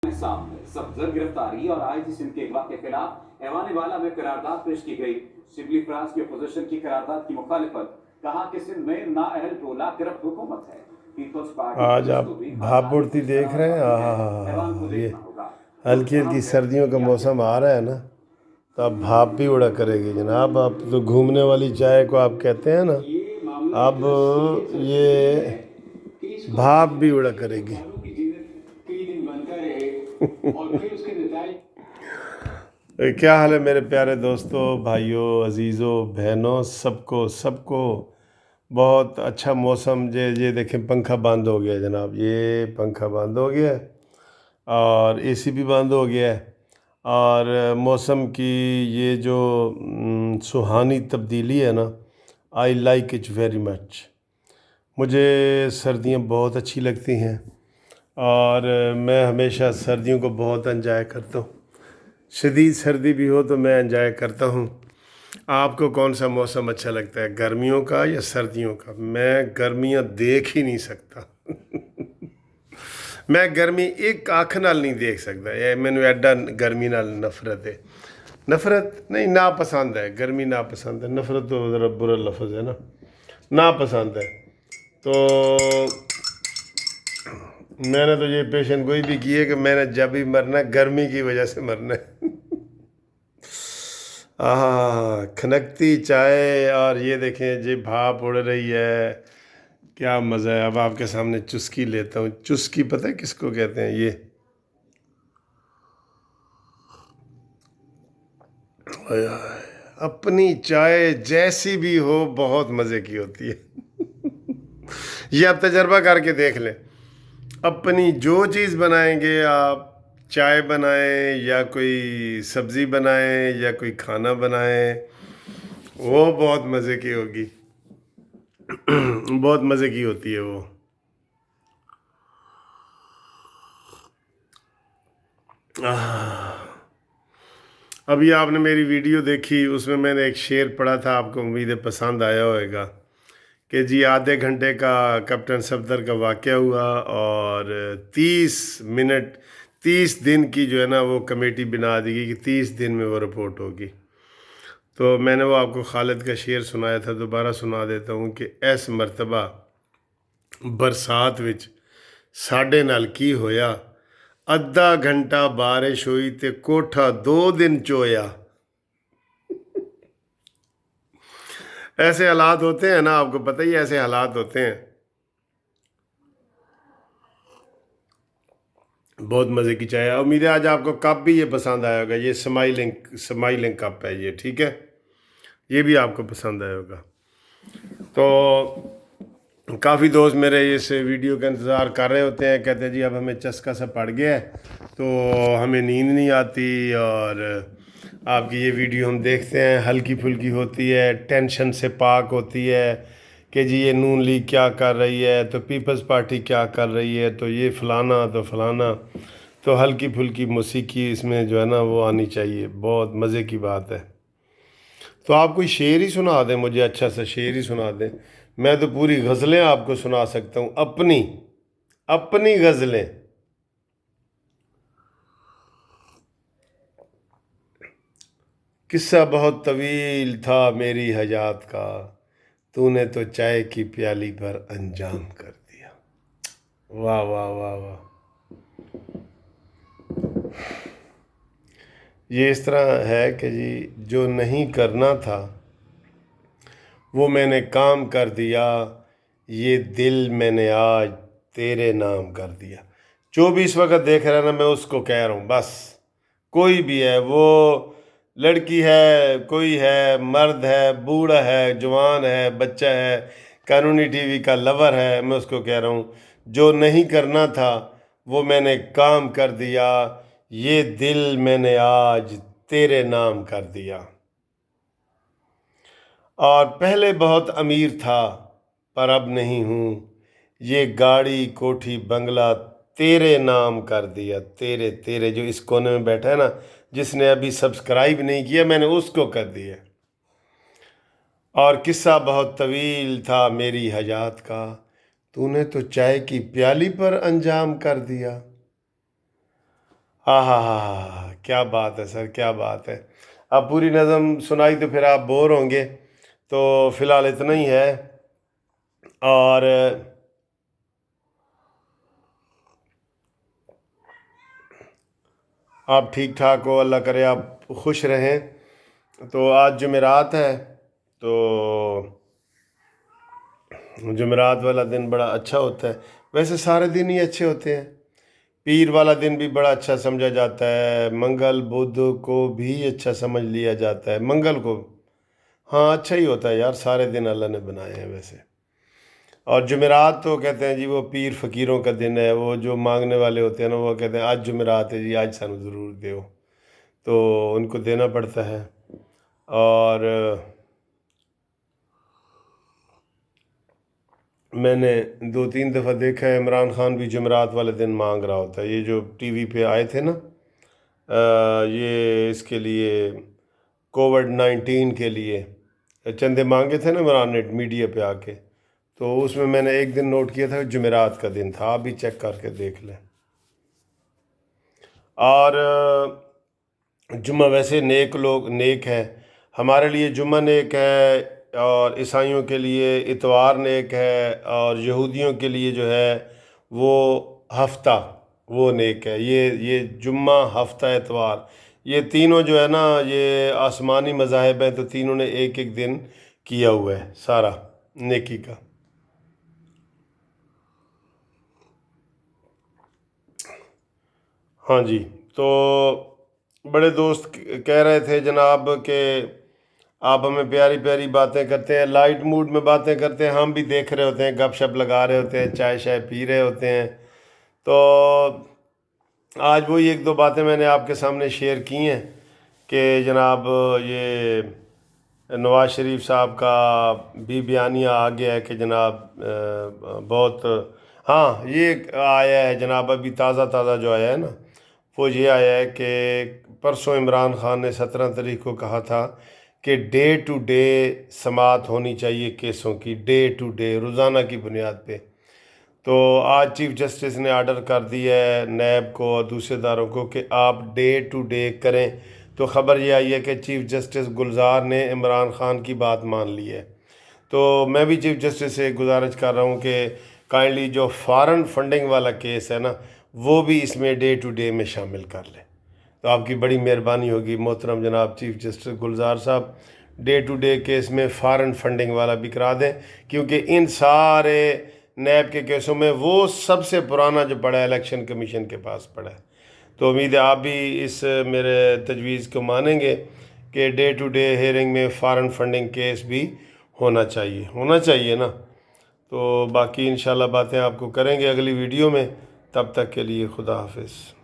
सामने सब्जर गिरफ्तारी और आईजी सिंध के अगवा के खिलाफ ऐवान वाला में करारदाद पेश की गई। शिबली फ्रांस की अपोजिशन की करारदाद की मुखालिफत, कहा कि सिंध में नाअहल टोला करप्ट हुकूमत है। पीपल्स पार्टी आज आप भाप देख रहे हैं। ऐवान को ये देखना होगा। हल्की हल्की सर्दियों का मौसम आ रहा है ना, तो अब भाप भी उड़ा करेगी जनाब। आप तो घूमने वाली चाय को आप कहते हैं ना, अब ये भाप भी उड़ा करेगी। क्या हाल है मेरे प्यारे दोस्तों, भाइयों, अजीज़ों, बहनों, सबको सबको बहुत अच्छा मौसम। ये देखें, पंखा बंद हो गया जनाब, ये पंखा बंद हो गया और एसी भी बंद हो गया है। और मौसम की ये जो सुहानी तब्दीली है ना, I like it very much. मुझे सर्दियाँ बहुत अच्छी लगती हैं और मैं हमेशा सर्दियों को बहुत एंजॉय करता हूँ। शदीद सर्दी भी हो तो मैं एंजॉय करता हूँ। आपको कौन सा मौसम अच्छा लगता है, गर्मियों का या सर्दियों का? मैं गर्मियाँ देख ही नहीं सकता। मैं गर्मी एक आँख नाल नहीं देख सकता। ये मैनू एडा गर्मी नाल नफरत है। नफरत नहीं, नापसंद है। गर्मी नापसंद है, नफरत तो ज़रा बुरा लफ्ज़ है ना। नापसंद है। तो मैंने तो ये पेशन गोई भी की है कि मैंने जब भी मरना गर्मी की वजह से मरना है। खनकती चाय और ये देखें जी भाप उड़ रही है, क्या मज़ा है। अब आपके सामने चुस्की लेता हूँ। चुस्की पता है किसको कहते हैं? ये ओए ओए, अपनी चाय जैसी भी हो बहुत मज़े की होती है। ये आप तजर्बा करके देख लें। अपनी जो चीज़ बनाएंगे आप, चाय बनाएं या कोई सब्ज़ी बनाएं या कोई खाना बनाएं, वो बहुत मज़े की होगी। बहुत मज़े की होती है वो। अभी आपने मेरी वीडियो देखी, उसमें मैंने एक शेर पढ़ा था, आपको उम्मीद है पसंद आया होगा कि जी आधे घंटे का कैप्टन सफदर का वाक़या हुआ और 30 मिनट 30 दिन की जो है ना वो कमेटी बना दी गई कि 30 दिन में वो रिपोर्ट होगी। तो मैंने वो आपको खालिद का शेर सुनाया था, दोबारा सुना देता हूँ कि ऐस मरतबा बरसात विच साढ़े नाल की होया, अद्धा घंटा बारिश हुई ते कोठा 2 दिन चोया। ऐसे हालात होते हैं ना, आपको पता ही ऐसे हालात होते हैं। बहुत मज़े की चाय है। उम्मीद है आज आपको कप भी ये पसंद आया होगा। ये स्माइलिंग कप है ये, ठीक है। ये भी आपको पसंद आया होगा। तो काफ़ी दोस्त मेरे इस वीडियो का इंतज़ार कर रहे होते हैं, कहते हैं जी अब हमें चस्का सा पड़ गया है तो हमें नींद नहीं आती, और आपकी ये वीडियो हम देखते हैं, हल्की फुल्की होती है, टेंशन से पाक होती है कि जी ये नून लीग क्या कर रही है, तो पीपल्स पार्टी क्या कर रही है, तो ये फ़लाना तो फ़लाना। तो हल्की फुल्की मौसीकी इसमें जो है ना वो आनी चाहिए, बहुत मज़े की बात है। तो आप कोई शेर ही सुना दें मुझे, अच्छा सा शेर ही सुना दें। मैं तो पूरी गज़लें आपको सुना सकता हूँ, अपनी अपनी गज़लें। किस्सा बहुत तवील था मेरी हयात का, तूने तो चाय की प्याली पर अंजाम कर दिया। वाह वाह वाह वाह। ये इस तरह है कि जी जो नहीं करना था वो मैंने काम कर दिया, ये दिल मैंने आज तेरे नाम कर दिया। जो भी इस वक्त देख रहा है ना, मैं उसको कह रहा हूँ बस, कोई भी है, वो लड़की है, कोई है, मर्द है, बूढ़ा है, जवान है, बच्चा है, कानूनी टीवी का लवर है, मैं उसको कह रहा हूँ जो नहीं करना था वो मैंने काम कर दिया, ये दिल मैंने आज तेरे नाम कर दिया। और पहले बहुत अमीर था पर अब नहीं हूँ, ये गाड़ी कोठी बंगला तेरे नाम कर दिया। तेरे तेरे जो इस कोने में बैठा है ना, जिसने अभी सब्सक्राइब नहीं किया, मैंने उसको कर दिया। और किस्सा बहुत तवील था मेरी हयात का, तूने तो चाय की प्याली पर अंजाम कर दिया। ہاں ہاں ہاں ہاں، کیا بات ہے سر، کیا بات ہے. اب پوری نظم سنائی تو پھر آپ بور ہوں گے، تو فی الحال اتنا ہی ہے. اور آپ ٹھیک ٹھاک ہو، اللہ کرے آپ خوش رہیں. تو آج جمعرات ہے، تو جمعرات والا دن بڑا اچھا ہوتا ہے. ویسے سارے دن ہی اچھے ہوتے ہیں. پیر والا دن بھی بڑا اچھا سمجھا جاتا ہے، منگل بدھ کو بھی اچھا سمجھ لیا جاتا ہے. منگل کو ہاں اچھا ہی ہوتا ہے یار، سارے دن اللہ نے بنائے ہیں ویسے. اور جمعرات تو کہتے ہیں جی وہ پیر فقیروں کا دن ہے، وہ جو مانگنے والے ہوتے ہیں نا، وہ کہتے ہیں آج جمعرات ہے جی، آج سانو ضرور دیو، تو ان کو دینا پڑتا ہے. اور میں نے 2-3 دفعہ دیکھا ہے عمران خان بھی جمعرات والے دن مانگ رہا ہوتا ہے. یہ جو ٹی وی پہ آئے تھے نا، یہ اس کے لیے کووڈ-19 کے لیے چندے مانگے تھے نا عمران نے میڈیا پہ آ کے، تو اس میں نے ایک دن نوٹ کیا تھا جمعرات کا دن تھا. آپ بھی چیک کر کے دیکھ لیں. اور جمعہ ویسے نیک ہے. ہمارے لیے جمعہ نیک ہے، اور عیسائیوں کے لیے اتوار نیک ہے، اور یہودیوں کے لیے جو ہے وہ ہفتہ وہ نیک ہے. یہ جمعہ، ہفتہ، اتوار، یہ تینوں جو ہے نا، یہ آسمانی مذاہب ہیں، تو تینوں نے ایک ایک دن کیا ہوا ہے سارا نیکی کا. ہاں جی. تو بڑے دوست کہہ رہے تھے جناب کہ آپ ہمیں پیاری پیاری باتیں کرتے ہیں، لائٹ موڈ میں باتیں کرتے ہیں، ہم بھی دیکھ رہے ہوتے ہیں، گپ شپ لگا رہے ہوتے ہیں، چائے شائے پی رہے ہوتے ہیں. تو آج وہی 1-2 باتیں میں نے آپ کے سامنے شیئر کی ہیں کہ جناب یہ نواز شریف صاحب کا بھی بیانیہ آ گیا ہے کہ جناب بہت، ہاں یہ آیا ہے جناب، ابھی تازہ تازہ جو آیا ہے نا، وہ یہ آیا ہے کہ پرسوں عمران خان نے 17 تاریخ کو کہا تھا کہ ڈے ٹو ڈے سماعت ہونی چاہیے کیسوں کی، ڈے ٹو ڈے، روزانہ کی بنیاد پہ. تو آج چیف جسٹس نے آرڈر کر دیا ہے نیب کو اور دوسرے اداروں کو کہ آپ ڈے ٹو ڈے کریں. تو خبر یہ آئی ہے کہ چیف جسٹس گلزار نے عمران خان کی بات مان لی ہے. تو میں بھی چیف جسٹس سے گزارش کر رہا ہوں کہ کائنڈلی جو فارن فنڈنگ والا کیس ہے نا، وہ بھی اس میں ڈے ٹو ڈے میں شامل کر لیں. تو آپ کی بڑی مہربانی ہوگی محترم جناب چیف جسٹس گلزار صاحب، ڈے ٹو ڈے کیس میں فارن فنڈنگ والا بھی کرا دیں، کیونکہ ان سارے نیب کے کیسوں میں وہ سب سے پرانا جو پڑا ہے الیکشن کمیشن کے پاس پڑا ہے. تو امید ہے آپ بھی اس میرے تجویز کو مانیں گے کہ ڈے ٹو ڈے ہیئرنگ میں فارن فنڈنگ کیس بھی ہونا چاہیے نا. تو باقی انشاءاللہ باتیں آپ کو کریں گے اگلی ویڈیو میں. تب تک کے لیے خدا حافظ.